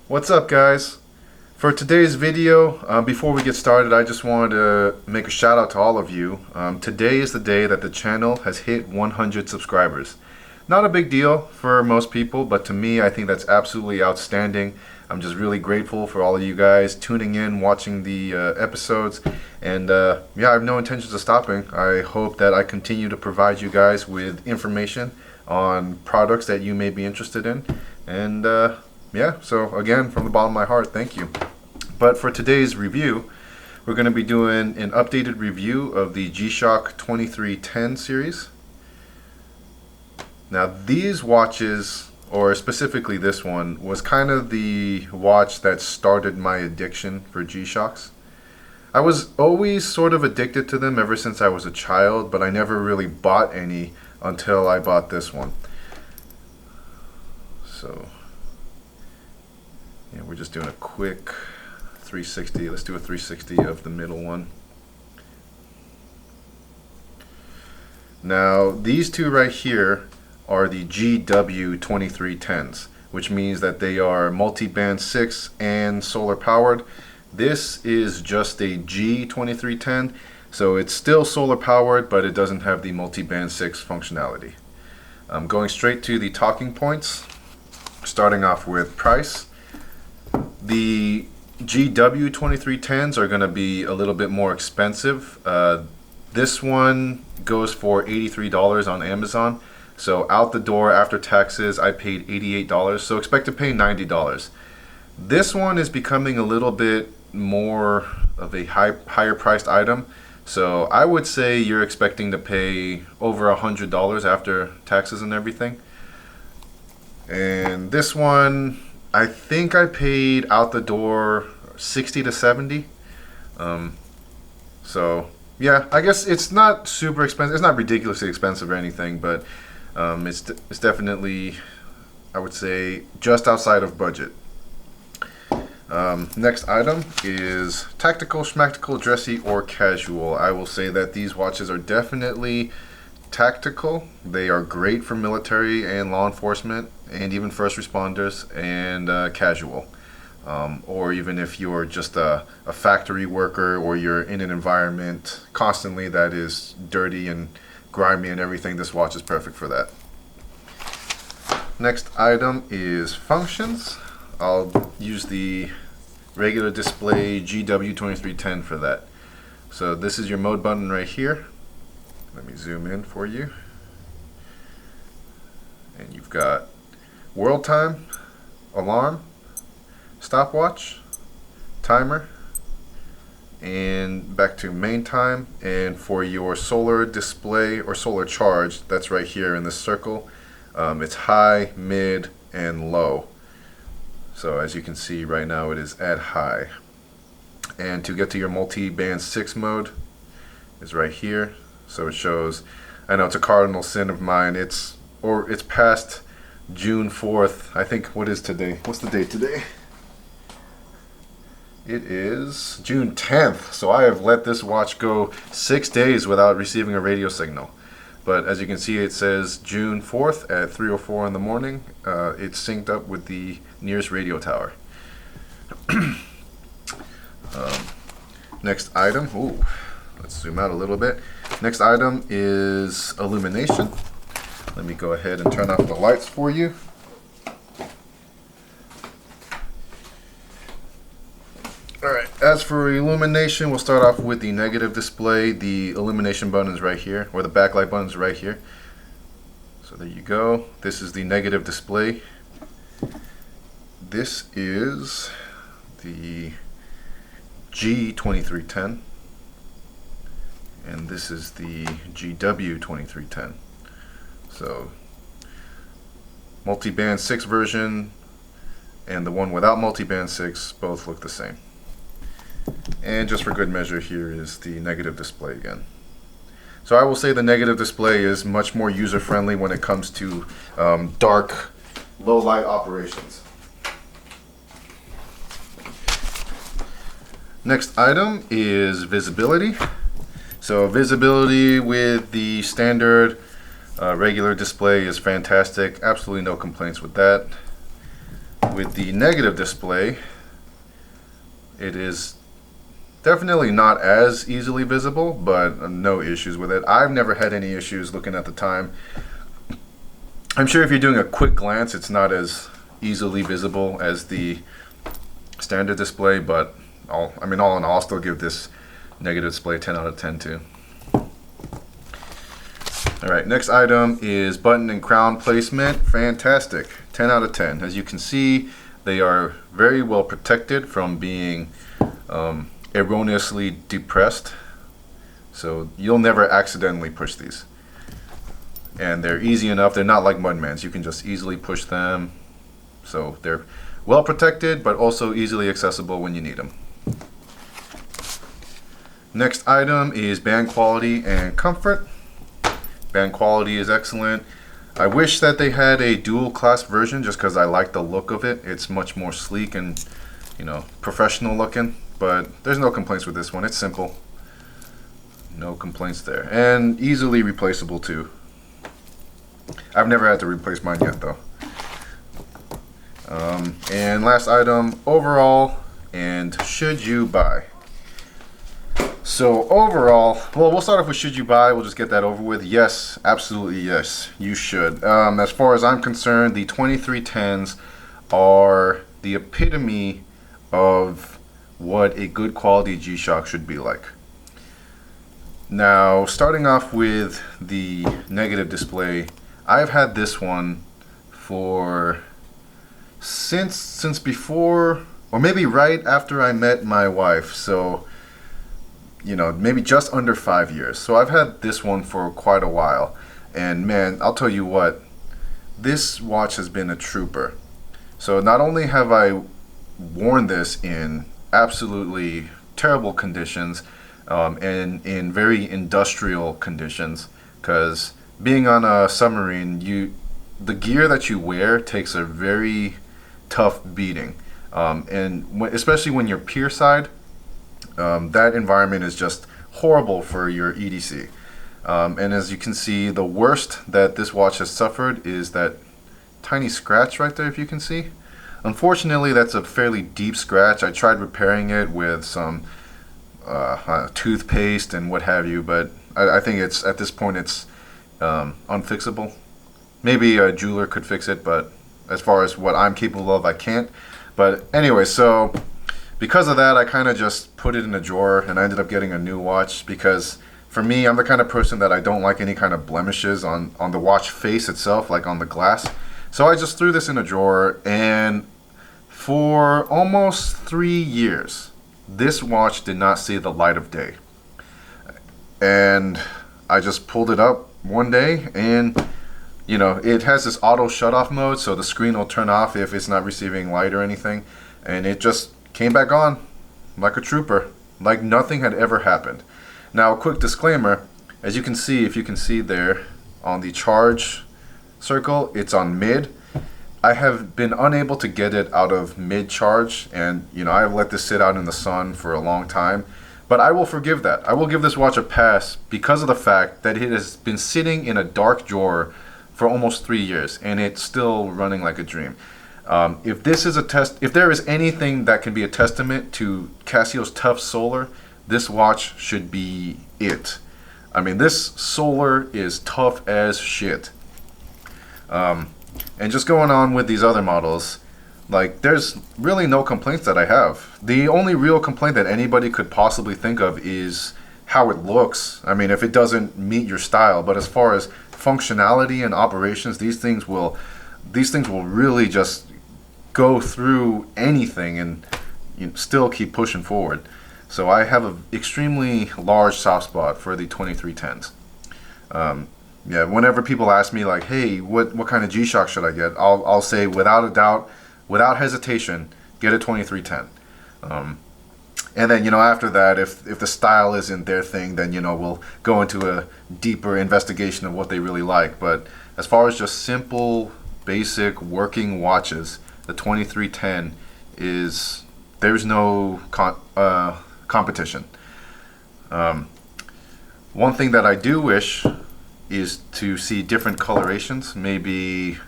What's up, guys? For today's video, before we get started, I just wanted to make a shout out to all of you. Today is the day that the channel has hit 100 subscribers. Not a big deal for most people, but to me, I think that's absolutely outstanding. I'm just really grateful for all of you guys tuning in, watching the episodes, and yeah, I have no intentions of stopping. I hope that I continue to provide you guys with information on products that you may be interested in, and yeah, so again, from the bottom of my heart, thank you. But for today's review, we're going to be doing an updated review of the G2310 series. Now these watches, or specifically this one, was kind of the watch that started my addiction for G-Shocks. I was always sort of addicted to them ever since I was a child, but I never really bought any until I bought this one. So yeah, we're just doing a quick 360. Let's do a 360 of the middle one. Now these two right here are the GW2310s, which means that they are multi-band 6 and solar powered. This is just a G2310, so it's still solar powered, but it doesn't have the multi-band 6 functionality. I'm going straight to the talking points, starting off with price. The GW2310s are going to be a little bit more expensive. This one goes for $83 on Amazon. So out the door after taxes, I paid $88. So expect to pay $90. This one is becoming a little bit more of a higher priced item. So I would say you're expecting to pay over $100 after taxes and everything. And this one, I think I paid out the door 60 to 70. So yeah, I guess it's not super expensive. It's not ridiculously expensive or anything, but it's definitely, I would say, just outside of budget. Next item is tactical, schmactical, dressy, or casual. I will say that these watches are definitely tactical. They are great for military and law enforcement and even first responders, and casual. Or even if you're just a factory worker, or you're in an environment constantly that is dirty and grimy and everything, this watch is perfect for that. Next item is functions. I'll use the regular display GW2310 for that. So this is your mode button right here. Let me zoom in for you. And you've got world time, alarm, stopwatch, timer, and back to main time. And for your solar display or solar charge, that's right here in this circle. It's high, mid, and low. So as you can see right now, it is at high. And to get to your multi-band 6 mode is right here. So it shows, I know it's a cardinal sin of mine, it's past June 4th. I think, what is today? What's the date today? It is June 10th. So I have let this watch go 6 days without receiving a radio signal. But as you can see, it says June 4th at 3:04 in the morning. It's synced up with the nearest radio tower. Next item, let's zoom out a little bit. Next item is illumination. Let me go ahead and turn off the lights for you. Alright, as for illumination, we'll start off with the negative display. The illumination button is right here, or the backlight button is right here. So there you go. This is the negative display. This is the G2310. And this is the GW2310. So multi-band 6 version and the one without multi-band 6 both look the same. And just for good measure, here is the negative display again. So I will say the negative display is much more user-friendly when it comes to dark, low-light operations. Next item is visibility. So visibility with the standard regular display is fantastic. Absolutely no complaints with that. With the negative display, it is definitely not as easily visible, but no issues with it. I've never had any issues looking at the time. I'm sure if you're doing a quick glance, it's not as easily visible as the standard display, but all in all, I'll still give this negative display 10 out of 10 too. Alright, next item is button and crown placement. Fantastic. 10 out of 10. As you can see, they are very well protected from being erroneously depressed. So you'll never accidentally push these. And they're easy enough. They're not like Mudmans. You can just easily push them. So they're well protected, but also easily accessible when you need them. Next item is band quality and comfort. Band quality is excellent. I wish that they had a dual class version just because I like the look of it. It's much more sleek and, professional looking, but there's no complaints with this one. It's simple. No complaints there. And easily replaceable too. I've never had to replace mine yet though. And last item, overall and should you buy. So overall, well, we'll start off with should you buy. We'll just get that over with. Yes, absolutely yes, you should. As far as I'm concerned, the 2310s are the epitome of what a good quality G-Shock should be like. Now, starting off with the negative display, I've had this one for since before, or maybe right after I met my wife. So, maybe just under 5 years. So I've had this one for quite a while. And man, I'll tell you what, this watch has been a trooper. So not only have I worn this in absolutely terrible conditions, and in very industrial conditions, because being on a submarine, the gear that you wear takes a very tough beating, and especially when you're pier side, that environment is just horrible for your EDC. And as you can see, the worst that this watch has suffered is that tiny scratch right there, if you can see. Unfortunately, that's a fairly deep scratch. I tried repairing it with some toothpaste and what have you, but I think at this point it's unfixable. Maybe a jeweler could fix it, but as far as what I'm capable of, I can't. But anyway, so because of that, I kind of just put it in a drawer, and I ended up getting a new watch because for me, I'm the kind of person that I don't like any kind of blemishes on the watch face itself, like on the glass. So I just threw this in a drawer, and for almost 3 years, this watch did not see the light of day. And I just pulled it up one day, and it has this auto shut-off mode, so the screen will turn off if it's not receiving light or anything, and it just came back on like a trooper, like nothing had ever happened. Now, a quick disclaimer, as you can see, if you can see there on the charge circle, it's on mid. I have been unable to get it out of mid charge, and I've let this sit out in the sun for a long time, but I will forgive that. I will give this watch a pass because of the fact that it has been sitting in a dark drawer for almost 3 years, and it's still running like a dream. If this is if there is anything that can be a testament to Casio's tough solar, this watch should be it. I mean, this solar is tough as shit. And just going on with these other models, like, there's really no complaints that I have. The only real complaint that anybody could possibly think of is how it looks. I mean, if it doesn't meet your style, but as far as functionality and operations, these things will really just go through anything and still keep pushing forward. So I have an extremely large soft spot for the 2310s. Yeah, whenever people ask me like, hey, what kind of G-Shock should I get, I'll say without a doubt, without hesitation, get a 2310. And then after that, if the style isn't their thing, then we'll go into a deeper investigation of what they really like. But as far as just simple, basic working watches, the 2310 there's no competition. One thing that I do wish is to see different colorations, maybe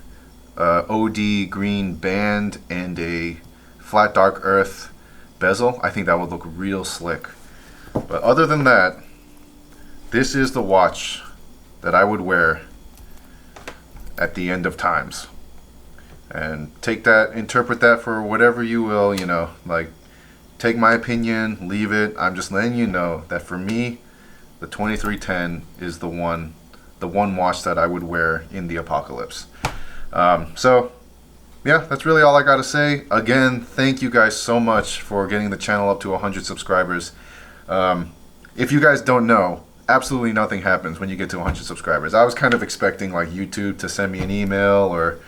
OD green band and a flat dark earth bezel, I think that would look real slick. But other than that, this is the watch that I would wear at the end of times. And take that, interpret that for whatever you will, you know, like take my opinion, leave it. I'm just letting you know that for me, the 2310 is the one watch that I would wear in the apocalypse. So yeah, that's really all I gotta say. Again, thank you guys so much for getting the channel up to 100 subscribers. If you guys don't know, absolutely nothing happens when you get to 100 subscribers. I was kind of expecting like YouTube to send me an email or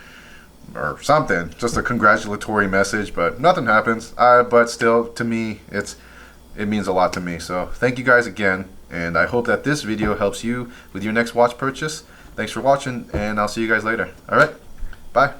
something, just a congratulatory message, but nothing happens. But still, to me, it means a lot to me. So thank you guys again, and I hope that this video helps you with your next watch purchase. Thanks for watching, and I'll see you guys later. All right, bye.